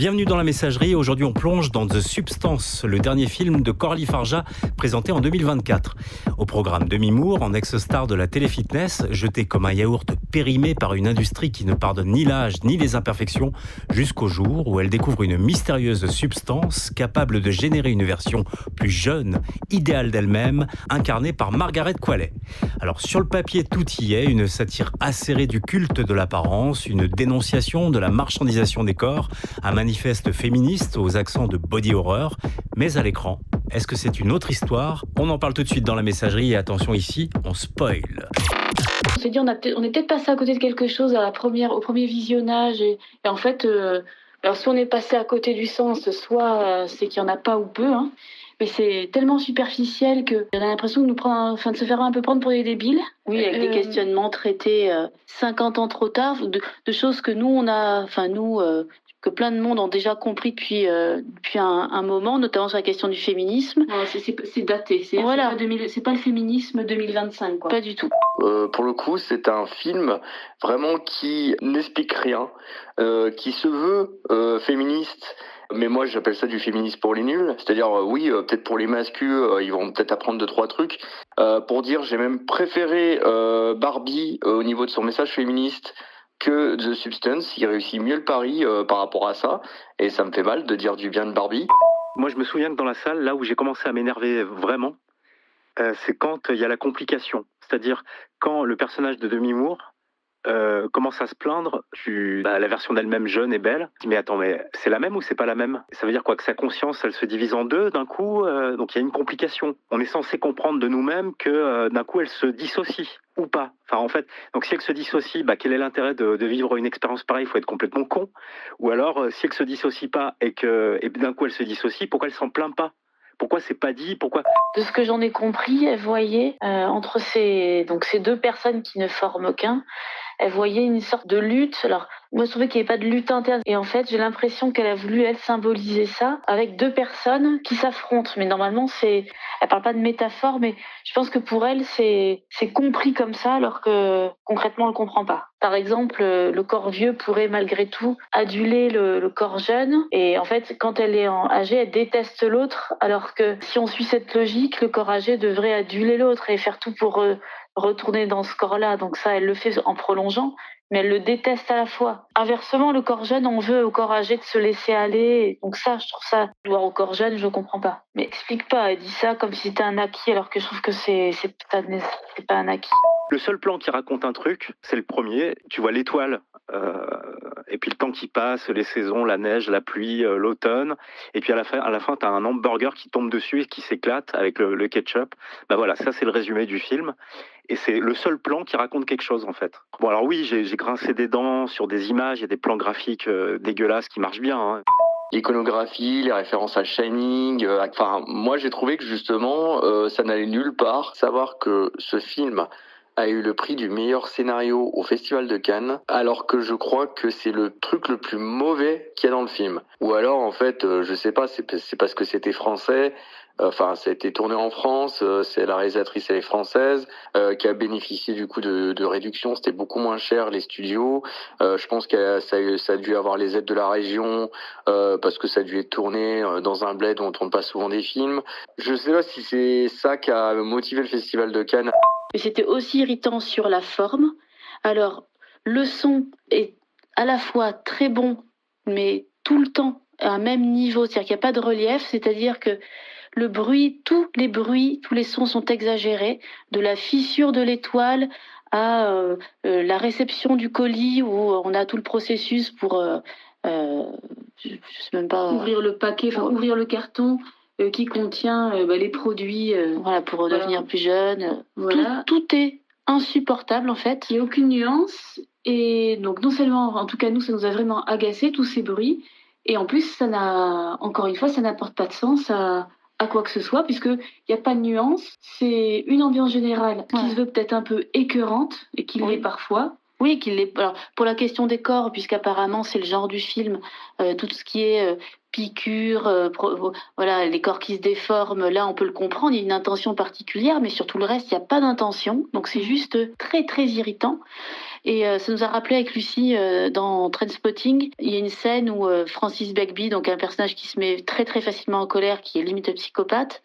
Bienvenue dans la messagerie. Aujourd'hui, on plonge dans The Substance, le dernier film de Coralie Farja, présenté en 2024. Au programme Demi Moore, en ex-star de la télé-fitness, jetée comme un yaourt périmé par une industrie qui ne pardonne ni l'âge ni les imperfections, jusqu'au jour où elle découvre une mystérieuse substance capable de générer une version plus jeune, idéale d'elle-même, incarnée par Margaret Qualley. Alors, sur le papier, tout y est, une satire acérée du culte de l'apparence, une dénonciation de la marchandisation des corps, un manifeste féministe aux accents de body horror, mais à l'écran, est-ce que c'est une autre histoire ? On en parle tout de suite dans la messagerie et attention ici, on spoil. On s'est dit on est peut-être passé à côté de quelque chose au premier visionnage et en fait, alors soit on est passé à côté du sens, soit c'est qu'il n'y en a pas ou peu, hein. Mais c'est tellement superficiel qu'on a l'impression de de se faire un peu prendre pour des débiles. Oui, avec des questionnements traités 50 ans trop tard, de choses que que plein de monde ont déjà compris depuis un moment, notamment sur la question du féminisme. Ouais, c'est daté, voilà. C'est pas le féminisme 2025, quoi. Pas du tout. Pour le coup, c'est un film vraiment qui n'explique rien, qui se veut féministe. Mais moi, j'appelle ça du féminisme pour les nuls. C'est-à-dire, peut-être pour les masculins, ils vont peut-être apprendre 2-3 trucs. Pour dire, j'ai même préféré Barbie au niveau de son message féministe que The Substance. Il réussit mieux le pari par rapport à ça. Et ça me fait mal de dire du bien de Barbie. Moi, je me souviens que dans la salle, là où j'ai commencé à m'énerver vraiment, c'est quand il y a la complication. C'est-à-dire quand le personnage de Demi Moore commence à se plaindre, la version d'elle-même jeune et belle. Mais attends, mais c'est la même ou c'est pas la même ? Ça veut dire quoi ? Que sa conscience, elle se divise en deux d'un coup, donc il y a une complication. On est censé comprendre de nous-mêmes que d'un coup elle se dissocie ou pas. Enfin en fait, donc si elle se dissocie, quel est l'intérêt de vivre une expérience pareille ? Il faut être complètement con. Ou alors si elle se dissocie pas et d'un coup elle se dissocie, pourquoi elle s'en plaint pas ? Pourquoi c'est pas dit ? Pourquoi ? De ce que j'en ai compris, elle voyait entre ces deux personnes qui ne forment qu'un, elle voyait une sorte de lutte. Alors, moi, je trouvais qu'il n'y avait pas de lutte interne. Et en fait, j'ai l'impression qu'elle a voulu, elle, symboliser ça avec deux personnes qui s'affrontent. Mais normalement, elle parle pas de métaphore, mais je pense que pour elle, c'est compris comme ça, alors que concrètement, on le comprend pas. Par exemple, le corps vieux pourrait malgré tout aduler le corps jeune. Et en fait, quand elle est âgée, elle déteste l'autre, alors que si on suit cette logique, le corps âgé devrait aduler l'autre et faire tout pour retourner dans ce corps-là. Donc ça, elle le fait en prolongeant, mais elle le déteste à la fois. Inversement, le corps jeune, on veut au corps âgé de se laisser aller. Donc ça, je trouve ça, voir au corps jeune, je comprends pas. Mais explique pas, elle dit ça comme si c'était un acquis, alors que je trouve que c'est pas un acquis. Le seul plan qui raconte un truc, c'est le premier. Tu vois l'étoile, et puis le temps qui passe, les saisons, la neige, la pluie, l'automne. Et puis à la fin, tu as un hamburger qui tombe dessus et qui s'éclate avec le ketchup. Voilà, ça c'est le résumé du film. Et c'est le seul plan qui raconte quelque chose, en fait. Bon, alors oui, j'ai grincé des dents sur des images, il y a des plans graphiques dégueulasses qui marchent bien, hein. L'iconographie, les références à Shining, moi j'ai trouvé que justement ça n'allait nulle part. Savoir que ce film a eu le prix du meilleur scénario au Festival de Cannes, alors que je crois que c'est le truc le plus mauvais qu'il y a dans le film. Ou alors en fait, je sais pas, c'est parce que c'était français. Ça a été tourné en France, c'est la réalisatrice, elle est française, qui a bénéficié du coup de réduction, c'était beaucoup moins cher les studios. Je pense que ça a dû avoir les aides de la région, parce que ça a dû être tourné dans un bled où on tourne pas souvent des films. Je sais pas si c'est ça qui a motivé le Festival de Cannes. Mais c'était aussi irritant sur la forme. Alors, le son est à la fois très bon, mais tout le temps à un même niveau, c'est-à-dire qu'il n'y a pas de relief, c'est-à-dire que le bruit, tous les sons sont exagérés, de la fissure de l'étoile à la réception du colis où on a tout le processus pour, je sais même pas, ouvrir le paquet, ouvrir le carton qui contient les produits pour devenir plus jeune. Voilà. Tout est insupportable en fait. Il n'y a aucune nuance. Et donc non seulement, en tout cas nous, ça nous a vraiment agacé tous ces bruits. Et en plus, encore une fois, ça n'apporte pas de sens à quoi que ce soit, puisqu'il n'y a pas de nuance. C'est une ambiance générale qui se veut peut-être un peu écœurante, et qui l'est parfois. Oui, qu'il l'est. Alors, pour la question des corps, puisqu'apparemment c'est le genre du film, tout ce qui est piqûres, voilà, les corps qui se déforment, là on peut le comprendre, il y a une intention particulière, mais sur tout le reste, il n'y a pas d'intention. Donc c'est juste très très irritant. Et ça nous a rappelé avec Lucie, dans Trainspotting, il y a une scène où Francis Begbie, donc un personnage qui se met très très facilement en colère, qui est limite psychopathe,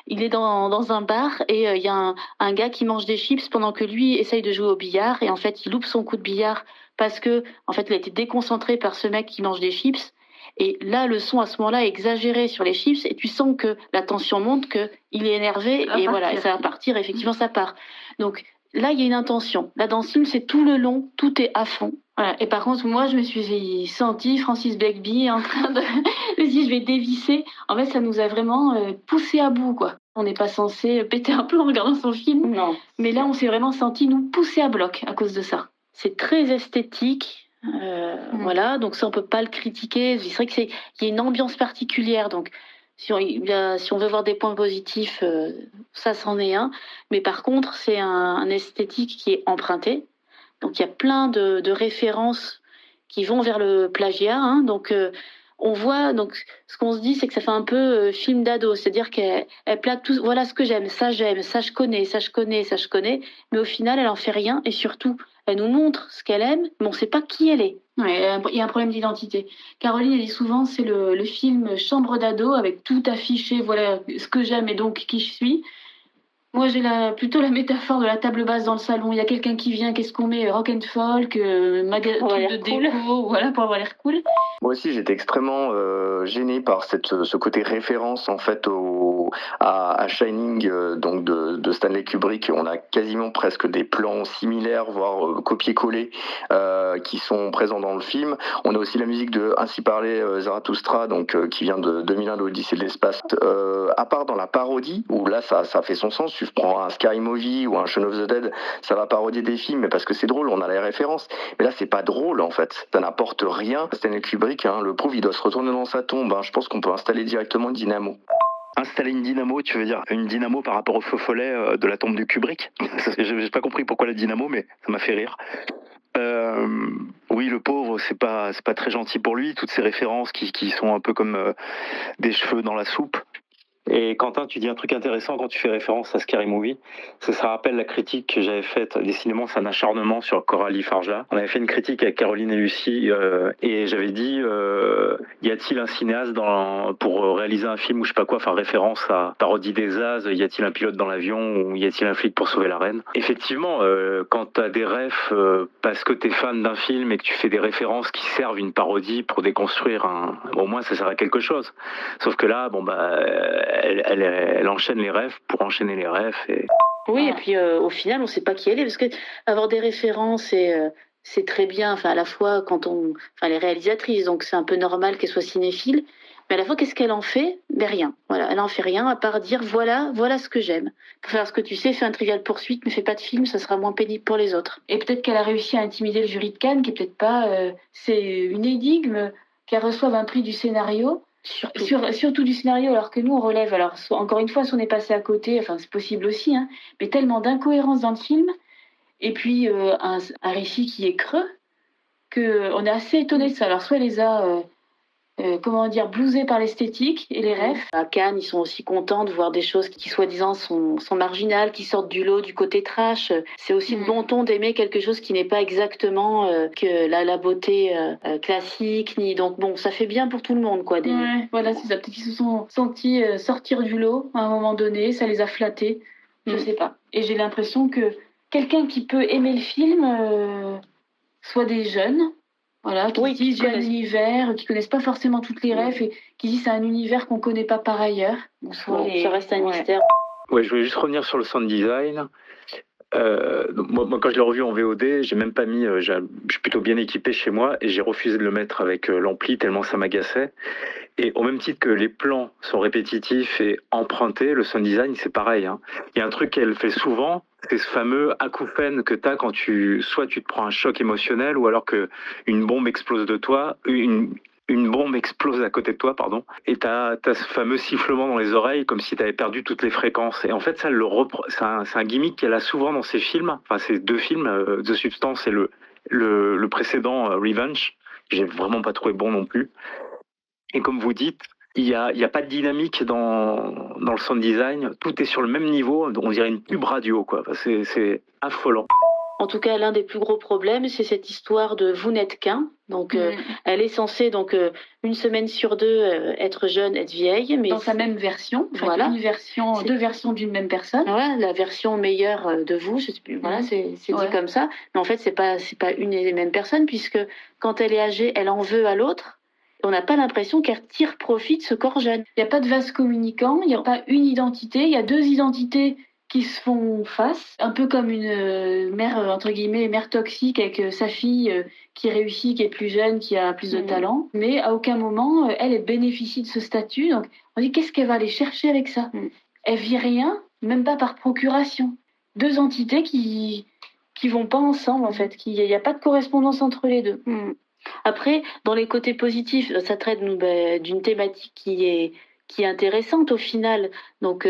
il est dans un bar et il y a un gars qui mange des chips pendant que lui essaye de jouer au billard, et en fait il loupe son coup de billard parce que en fait il a été déconcentré par ce mec qui mange des chips. Et là, le son à ce moment-là est exagéré sur les chips, et tu sens que la tension monte, que il est énervé, et voilà, et ça va partir. Effectivement, ça part. Donc là, il y a une intention. Là, dans ce film, c'est tout le long, tout est à fond. Voilà. Et par contre, moi, je me suis sentie Francis Begbie en train de me dire, je vais dévisser. En fait, ça nous a vraiment poussé à bout, quoi. On n'est pas censé péter un plomb en regardant son film. Non. Mais là, on s'est vraiment senti, nous, pousser à bloc à cause de ça. C'est très esthétique. Voilà, donc ça, on peut pas le critiquer. C'est vrai qu'il y a une ambiance particulière. Donc, si on veut voir des points positifs, ça, c'en est un. Mais par contre, c'est un esthétique qui est emprunté. Donc il y a plein de références qui vont vers le plagiat, hein. Donc on voit, donc ce qu'on se dit, c'est que ça fait un peu film d'ado, c'est-à-dire qu'elle plaque tout, voilà ce que j'aime, ça je connais, ça je connais, ça je connais, mais au final elle en fait rien, et surtout elle nous montre ce qu'elle aime, mais on ne sait pas qui elle est. Ouais, il y a un problème d'identité. Caroline, elle dit souvent, c'est le film chambre d'ado avec tout affiché, voilà ce que j'aime et donc qui je suis. Moi, j'ai plutôt la métaphore de la table basse dans le salon. Il y a quelqu'un qui vient, qu'est-ce qu'on met? Rock and folk, truc de déco, voilà, pour avoir l'air cool. Moi aussi, j'étais extrêmement gêné par ce côté référence en fait à Shining, donc de Stanley Kubrick. On a quasiment presque des plans similaires, voire copier-coller, qui sont présents dans le film. On a aussi la musique de Ainsi parlait Zarathustra, donc qui vient de 2001, l'Odyssée de l'espace. À part dans la parodie, où là ça fait son sens. Tu prends un Scary Movie ou un Shaun of the Dead, ça va parodier des films, mais parce que c'est drôle, on a les références. Mais là, c'est pas drôle en fait. Ça n'apporte rien. Stanley Kubrick, le pauvre, il doit se retourner dans sa tombe. Je pense qu'on peut installer directement une dynamo. Installer une dynamo, tu veux dire une dynamo par rapport au feu follet de la tombe du Kubrick? J'ai pas compris pourquoi la dynamo, mais ça m'a fait rire. Oui, le pauvre, c'est pas très gentil pour lui, toutes ces références qui sont un peu comme des cheveux dans la soupe. Et Quentin, tu dis un truc intéressant quand tu fais référence à Scary Movie. Ça rappelle la critique que j'avais faite, décidément c'est un acharnement sur Coralie Farja. On avait fait une critique avec Caroline et Lucie et j'avais dit y a-t-il un cinéaste pour réaliser un film ou je sais pas quoi, faire référence à parodie des As, y a-t-il un pilote dans l'avion ou y a-t-il un flic pour sauver la reine? Effectivement, quand t'as des refs parce que t'es fan d'un film et que tu fais des références qui servent une parodie pour déconstruire au moins ça sert à quelque chose. Sauf que là, elle enchaîne les refs pour enchaîner les refs. Oui, et puis au final, on ne sait pas qui elle est, parce que avoir des références, c'est très bien, enfin, à la fois elle est réalisatrice, donc c'est un peu normal qu'elle soit cinéphile, mais à la fois, qu'est-ce qu'elle en fait? Ben rien. Voilà, elle en fait rien, à part dire, voilà ce que j'aime. Pour faire ce que tu sais, fais un Trivial Poursuite, ne fais pas de film, ça sera moins pénible pour les autres. Et peut-être qu'elle a réussi à intimider le jury de Cannes, qui est peut-être pas... c'est une énigme qu'elle reçoive un prix du scénario, surtout du scénario, alors que nous on relève, alors encore une fois, si on est passé à côté, enfin c'est possible aussi, hein, mais tellement d'incohérences dans le film, et puis un récit qui est creux, qu'on est assez étonné de ça. Alors soit elle les a blousés par l'esthétique et les refs. À Cannes, ils sont aussi contents de voir des choses qui soi-disant sont marginales, qui sortent du lot du côté trash. C'est aussi de bon ton d'aimer quelque chose qui n'est pas exactement que la beauté classique, donc bon, ça fait bien pour tout le monde, quoi. Ouais, voilà, c'est ça. Peut-être qu'ils se sont sentis sortir du lot à un moment donné, ça les a flattés, je sais pas. Et j'ai l'impression que quelqu'un qui peut aimer le film soit des jeunes, voilà, qui disent j'ai un univers, qui connaissent pas forcément toutes les rêves et qui disent c'est un univers qu'on connaît pas par ailleurs. Ça reste un mystère. Ouais, je voulais juste revenir sur le sound design. Moi, quand je l'ai revu en VOD, j'ai même pas mis. Je suis plutôt bien équipé chez moi et j'ai refusé de le mettre avec l'ampli tellement ça m'agaçait. Et au même titre que les plans sont répétitifs et empruntés, le sound design c'est pareil. Hein. Il y a un truc qu'elle fait souvent, c'est ce fameux acouphène que t'as quand soit tu te prends un choc émotionnel ou alors que une bombe explose de toi, une bombe explose à côté de toi, pardon, et t'as ce fameux sifflement dans les oreilles comme si t'avais perdu toutes les fréquences. Et en fait, ça, c'est un gimmick qu'elle a souvent dans ses films, enfin ces deux films, The Substance et le précédent Revenge, que j'ai vraiment pas trouvé bon non plus. Et comme vous dites, il y a pas de dynamique dans le sound design. Tout est sur le même niveau. On dirait une pub radio, quoi. C'est affolant. En tout cas, l'un des plus gros problèmes, c'est cette histoire de vous n'êtes qu'un. Donc, elle est censée, une semaine sur deux, être jeune, être vieille. Mais dans sa même version. Voilà. Deux versions d'une même personne. Voilà, la version meilleure de vous, je sais plus. Voilà, c'est dit comme ça. Mais en fait, c'est pas une et les mêmes personnes, puisque quand elle est âgée, elle en veut à l'autre. On n'a pas l'impression qu'elle tire profit de ce corps jeune. Il n'y a pas de vase communicant, il n'y a pas une identité, il y a deux identités qui se font face, un peu comme une mère, entre guillemets, mère toxique avec sa fille qui réussit, qui est plus jeune, qui a plus de talent, mais à aucun moment, elle bénéficie de ce statut. Donc, on dit, qu'est-ce qu'elle va aller chercher avec ça ? Elle vit rien, même pas par procuration. Deux entités qui vont pas ensemble, en fait. Il n'y a pas de correspondance entre les deux. Après, dans les côtés positifs, ça traite d'une thématique qui est intéressante au final. Donc,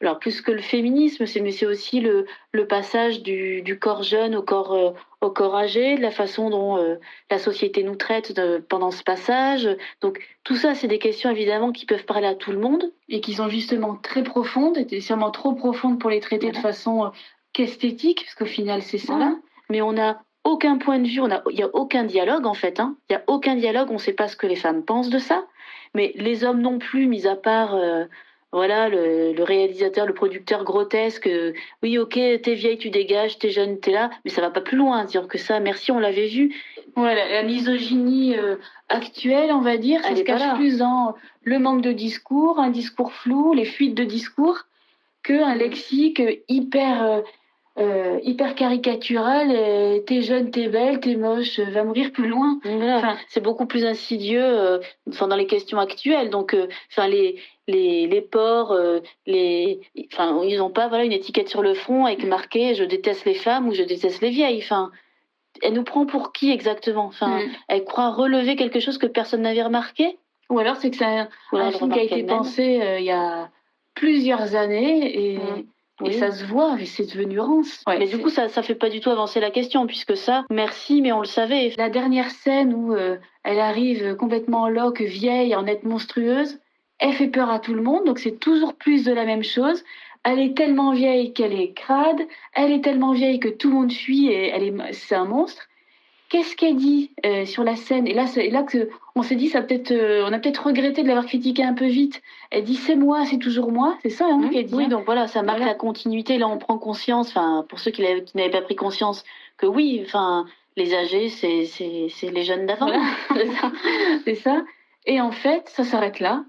alors plus que le féminisme, mais c'est aussi le passage du corps jeune au corps âgé, de la façon dont la société nous traite pendant ce passage. Donc, tout ça, c'est des questions évidemment qui peuvent parler à tout le monde. Et qui sont justement très profondes, et sûrement trop profondes pour les traiter de façon qu'esthétique, parce qu'au final, c'est ça. Voilà. Mais on n'a aucun point de vue, il n'y a aucun dialogue en fait. Il n'y a aucun dialogue, on ne sait pas ce que les femmes pensent de ça. Mais les hommes non plus, mis à part le réalisateur, le producteur grotesque. Oui, ok, t'es vieille, tu dégages, t'es jeune, t'es là. Mais ça va pas plus loin. Dire que ça, merci, on l'avait vu. Voilà, la misogynie actuelle, on va dire, ça se cache plus dans le manque de discours, un discours flou, les fuites de discours, qu'un lexique hyper caricatural. T'es jeune, t'es belle, t'es moche, va mourir plus loin. Voilà. Enfin, c'est beaucoup plus insidieux dans les questions actuelles. Donc, les porcs, ils n'ont pas une étiquette sur le front avec marqué je déteste les femmes ou je déteste les vieilles. Enfin, elle nous prend pour qui exactement? Enfin, elle croit relever quelque chose que personne n'avait remarqué? Ou alors c'est que c'est un film qui a été pensé il y a plusieurs années et ça se voit, et c'est devenu rance. Ouais, mais du coup, ça fait pas du tout avancer la question, puisque ça, merci, mais on le savait. La dernière scène où elle arrive complètement loque, vieille, en être monstrueuse, elle fait peur à tout le monde, donc c'est toujours plus de la même chose. Elle est tellement vieille qu'elle est crade, elle est tellement vieille que tout le monde fuit et c'est un monstre. Qu'est-ce qu'elle dit sur la scène? Et là que on s'est dit, on a peut-être regretté de l'avoir critiqué un peu vite. Elle dit c'est moi, c'est toujours moi, c'est ça qu'elle dit. Oui, donc voilà, ça marque la continuité. Là, on prend conscience, pour ceux qui n'avaient pas pris conscience, que oui, les âgés, c'est les jeunes d'avant. Voilà. C'est ça. Et en fait, ça s'arrête là.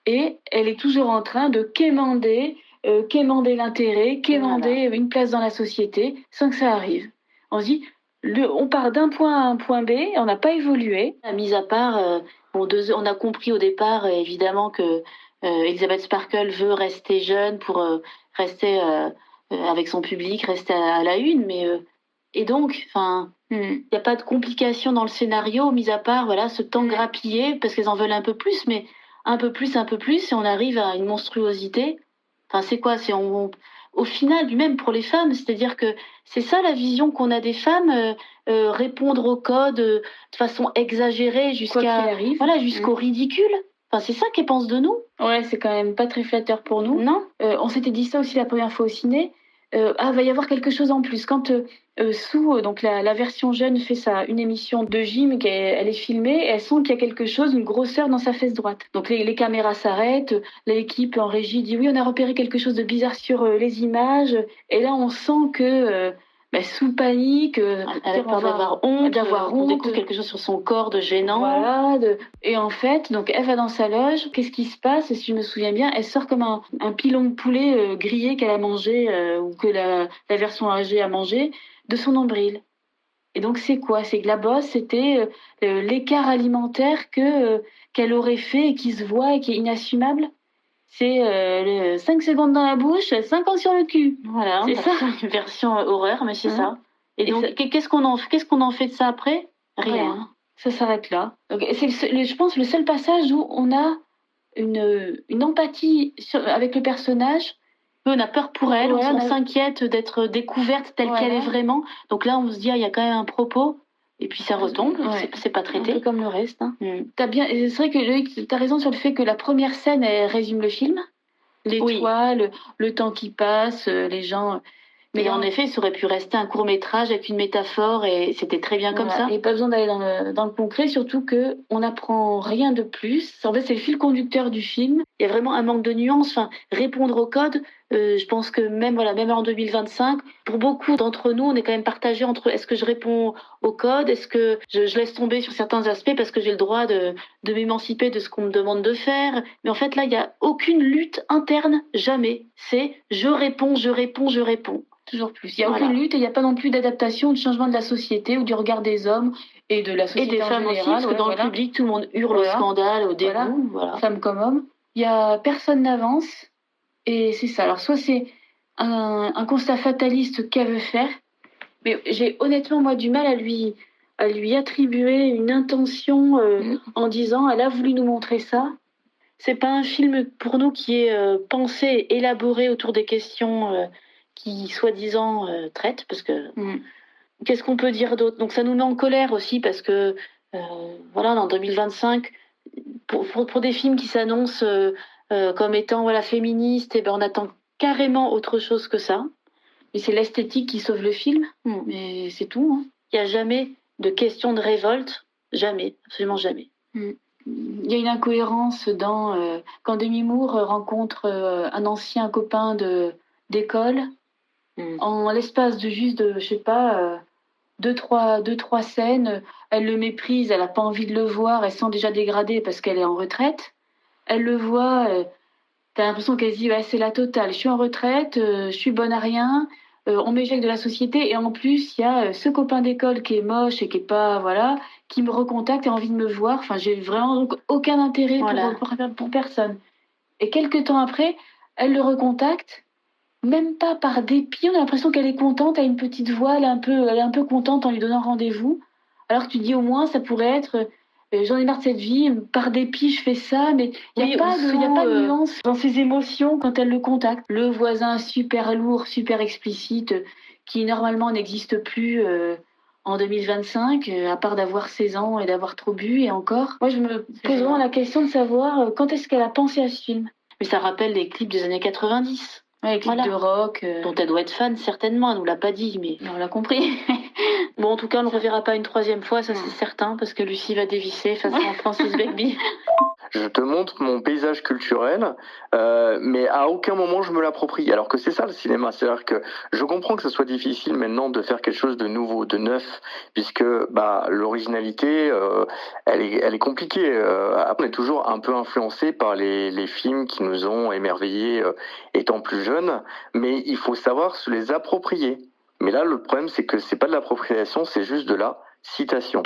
Et elle est toujours en train de quémander l'intérêt, quémander une place dans la société, sans que ça arrive. On se dit, on part d'un point à un point B, on n'a pas évolué. Mis à part, on a compris au départ, évidemment, que Elizabeth Sparkle veut rester jeune pour rester avec son public, rester à la une, mais... et donc, il n'y a pas de complications dans le scénario, mis à part ce temps grappillé, parce qu'elles en veulent un peu plus, mais un peu plus, et on arrive à une monstruosité. C'est quoi? Au final, du même pour les femmes, c'est-à-dire que c'est ça la vision qu'on a des femmes, répondre au code de façon exagérée jusqu'au ridicule. C'est ça qu'elles pensent de nous. Ouais, c'est quand même pas très flatteur pour nous. Non. On s'était dit ça aussi la première fois au ciné. Va y avoir quelque chose en plus. Quand Sue, donc la version jeune, fait une émission de gym, elle est filmée, et elle sent qu'il y a quelque chose, une grosseur dans sa fesse droite. Donc les caméras s'arrêtent, l'équipe en régie dit oui, on a repéré quelque chose de bizarre sur les images, et là on sent que Sue panique, elle a peur d'avoir honte, on découvre quelque chose sur son corps de gênant. Voilà, et en fait, donc elle va dans sa loge, qu'est-ce qui se passe? Si je me souviens bien, elle sort comme un pilon de poulet grillé qu'elle a mangé, ou que la version âgée a mangé, de son nombril. Et donc c'est quoi? C'est que la bosse, c'était l'écart alimentaire qu'elle aurait fait et qui se voit et qui est inassumable. C'est 5 secondes dans la bouche, 5 ans sur le cul. Voilà, c'est ça. Une version horreur, mais c'est ça. Et donc, qu'est-ce qu'on en fait de ça après? Rien. Ça s'arrête là. Donc, c'est je pense le seul passage où on a une empathie avec le personnage. On a peur pour elle, on s'inquiète d'être découverte telle qu'elle est vraiment. Donc là, on se dit, il y a quand même un propos. Et puis ça retombe, c'est pas traité. Un peu comme le reste. Hein. C'est vrai que Loïc, t'as raison sur le fait que la première scène, elle résume le film. L'étoile, le temps qui passe, les gens... Mais en effet, ça aurait pu rester un court-métrage avec une métaphore et c'était très bien comme ça. Et pas besoin d'aller dans le concret, surtout qu'on n'apprend rien de plus. En fait, c'est le fil conducteur du film. Il y a vraiment un manque de nuances. Enfin, répondre au code, je pense que même en 2025, pour beaucoup d'entre nous, on est quand même partagé entre est-ce que je réponds au code, est-ce que je laisse tomber sur certains aspects parce que j'ai le droit de m'émanciper de ce qu'on me demande de faire. Mais en fait, là, il n'y a aucune lutte interne, jamais. C'est je réponds. Toujours plus. Il n'y a aucune lutte et il n'y a pas non plus d'adaptation, de changement de la société ou du regard des hommes et de la société et des femmes général, aussi, parce que dans le public, tout le monde hurle au scandale, au dégoût. Femmes comme hommes. Personne n'avance et c'est ça. Alors soit c'est un constat fataliste qu'elle veut faire, mais j'ai honnêtement moi du mal à lui attribuer une intention en disant elle a voulu nous montrer ça. C'est pas un film pour nous qui est pensé, élaboré autour des questions qui soi-disant traitent, parce que qu'est-ce qu'on peut dire d'autre? Donc ça nous met en colère aussi parce que en 2025, pour des films qui s'annoncent comme étant féministes, et ben on attend carrément autre chose que ça. Mais c'est l'esthétique qui sauve le film, mais c'est tout. Hein. Il n'y a jamais de question de révolte, jamais, absolument jamais. Il y a une incohérence quand Demi Moore rencontre un ancien copain d'école. En l'espace de juste, je sais pas, deux, trois scènes, elle le méprise, elle n'a pas envie de le voir, elle se sent déjà dégradée parce qu'elle est en retraite. Elle le voit, t'as l'impression qu'elle se dit c'est la totale, je suis en retraite, je suis bonne à rien, on m'éjecte de la société et en plus il y a ce copain d'école qui est moche et qui est pas, qui me recontacte et a envie de me voir. Enfin, j'ai vraiment donc aucun intérêt pour personne. Et quelques temps après, elle le recontacte. Même pas par dépit, on a l'impression qu'elle est contente, elle a une petite voix, elle est un peu contente en lui donnant rendez-vous. Alors que tu dis au moins, ça pourrait être j'en ai marre de cette vie, par dépit je fais ça, mais il n'y a pas de nuance dans ses émotions quand elle le contacte. Le voisin super lourd, super explicite, qui normalement n'existe plus en 2025, à part d'avoir 16 ans et d'avoir trop bu et encore. Moi je me pose vraiment la question de savoir quand est-ce qu'elle a pensé à ce film. Mais ça rappelle les clips des années 90. Ouais, les clips de rock. Dont elle doit être fan, certainement. Elle nous l'a pas dit, mais on l'a compris. Bon, en tout cas, on ne le reverra pas une troisième fois, ça c'est certain, parce que Lucie va dévisser face à Francis Begbie. Je te montre mon paysage culturel, mais à aucun moment je me l'approprie. Alors que c'est ça le cinéma, c'est-à-dire que je comprends que ce soit difficile maintenant de faire quelque chose de nouveau, de neuf, puisque l'originalité, elle est compliquée. On est toujours un peu influencé par les films qui nous ont émerveillés étant plus jeunes, mais il faut savoir se les approprier. Mais là, le problème, c'est que c'est pas de l'appropriation, c'est juste de la citation.